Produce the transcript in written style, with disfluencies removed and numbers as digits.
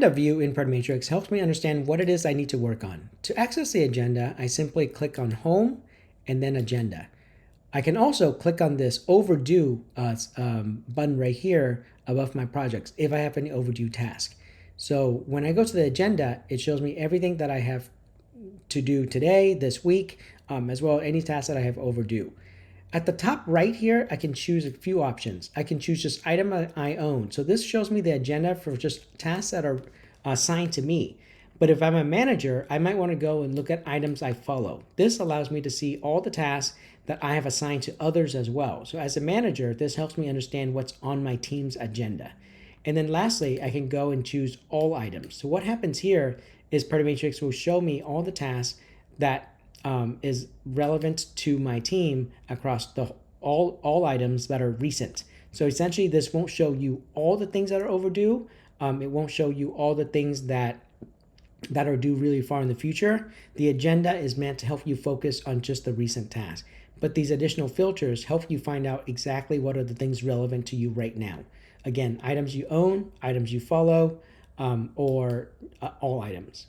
agenda view in Matrix helps me understand what it is I need to work on. To access the agenda, I simply click on Home and then Agenda. I can also click on this overdue button right here above my projects if I have any overdue task. So when I go to the agenda, it shows me everything that I have to do today, this week, as well as any tasks that I have overdue. At the top right here, I can choose a few options. I can choose just item I own. So this shows me the agenda for just tasks that are assigned to me. But if I'm a manager, I might want to go and look at items I follow. This allows me to see all the tasks that I have assigned to others as well. So as a manager, this helps me understand what's on my team's agenda. And then lastly, I can go and choose all items. So what happens here is Matrix will show me all the tasks that is relevant to my team across the all items that are recent. So essentially, this won't show you all the things that are overdue. It won't show you all the things that are due really far in the future. The agenda is meant to help you focus on just the recent tasks. But these additional filters help you find out exactly what are the things relevant to you right now. Again, items you own, items you follow, or all items.